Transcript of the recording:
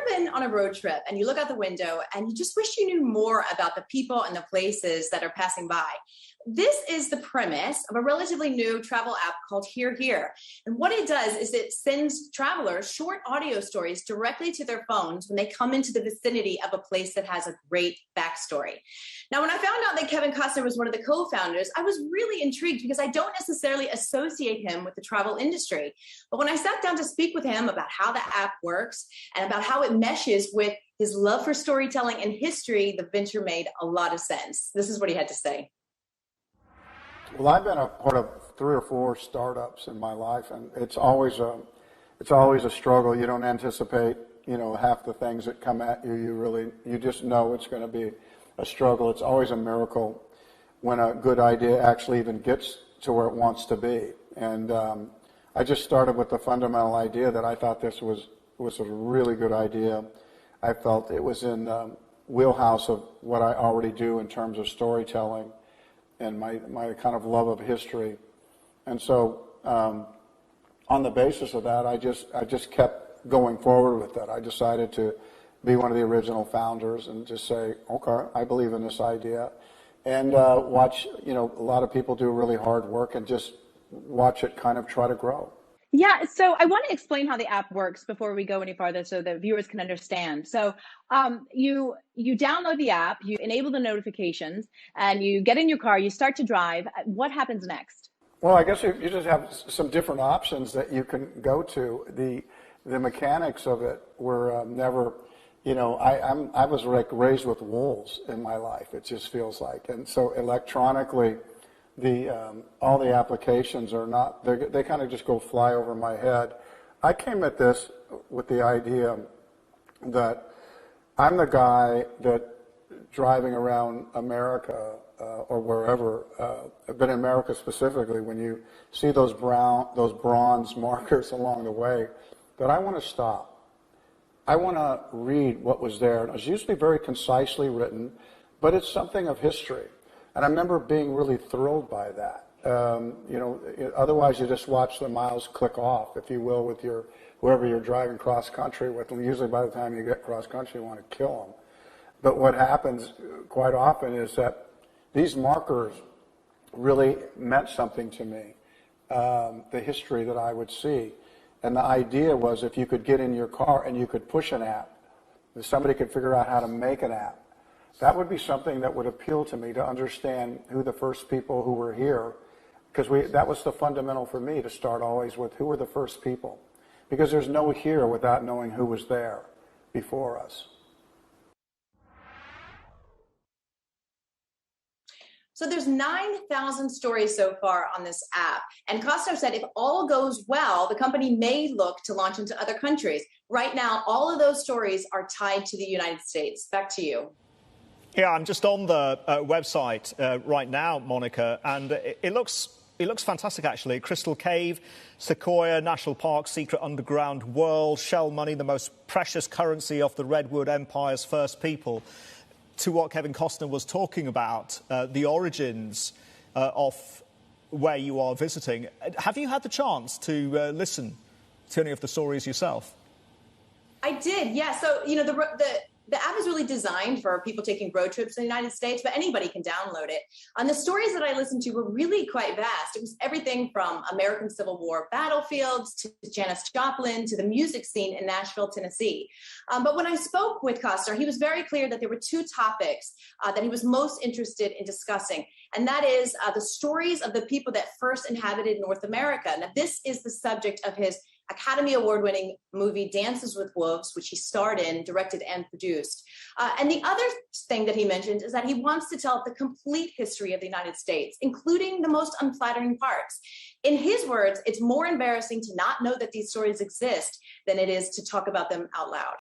been on a road trip and you look out the window and you just wish you knew more about the people and the places that are passing by? This is the premise of a relatively new travel app called HearHere. And what it does is it sends travelers short audio stories directly to their phones when they come into the vicinity of a place that has a great backstory. Now, when I found out that Kevin Costner was one of the co-founders, I was really intrigued because I don't necessarily associate him with the travel industry. But when I sat down to speak with him about how the app works and about how it meshes with his love for storytelling and history, the venture made a lot of sense. This is what he had to say. Well, I've been a part of 3 or 4 startups in my life, and it's always a struggle. You don't anticipate, half the things that come at you. You just know it's going to be a struggle. It's always a miracle when a good idea actually even gets to where it wants to be. And I just started with the fundamental idea that I thought this was a really good idea. I felt it was in the wheelhouse of what I already do in terms of storytelling and my kind of love of history. And so on the basis of that, I just kept going forward with that. I decided to be one of the original founders and just say, okay, I believe in this idea. And watch, a lot of people do really hard work and just watch it kind of try to grow. Yeah, so I want to explain how the app works before we go any farther so that viewers can understand. So you download the app, you enable the notifications, and you get in your car, you start to drive. What happens next? Well, I guess you just have some different options that you can go to. The mechanics of it were never, I was like raised with wolves in my life, it just feels like. And so electronically, all the applications are not, they kind of just go fly over my head. I came at this with the idea that I'm the guy that driving around America or wherever, but in America specifically, when you see those bronze markers along the way, that I want to stop. I want to read what was there. And it was usually very concisely written, but it's something of history. And I remember being really thrilled by that. Otherwise you just watch the miles click off, if you will, with whoever you're driving cross country with. And usually by the time you get cross country, you want to kill them. But what happens quite often is that these markers really meant something to me, the history that I would see. And the idea was if you could get in your car and you could push an app, if somebody could figure out how to make an app, that would be something that would appeal to me, to understand who the first people who were here, because that was the fundamental for me, to start always with who were the first people, because there's no here without knowing who was there before us. So there's 9,000 stories so far on this app. And Costner said if all goes well, the company may look to launch into other countries. Right now, all of those stories are tied to the United States. Back to you. Yeah, I'm just on the website right now, Monica, and it looks fantastic, actually. Crystal Cave, Sequoia National Park, Secret Underground World, Shell Money, the most precious currency of the Redwood Empire's first people. To what Kevin Costner was talking about, the origins of where you are visiting. Have you had the chance to listen to any of the stories yourself? I did, yeah. So, the app is really designed for people taking road trips in the United States, but anybody can download it. And the stories that I listened to were really quite vast. It was everything from American Civil War battlefields to Janis Joplin to the music scene in Nashville, Tennessee. But when I spoke with Costner, he was very clear that there were 2 topics that he was most interested in discussing. And that is the stories of the people that first inhabited North America. Now, this is the subject of his Academy Award-winning movie Dances with Wolves, which he starred in, directed, and produced. And the other thing that he mentioned is that he wants to tell the complete history of the United States, including the most unflattering parts. In his words, it's more embarrassing to not know that these stories exist than it is to talk about them out loud.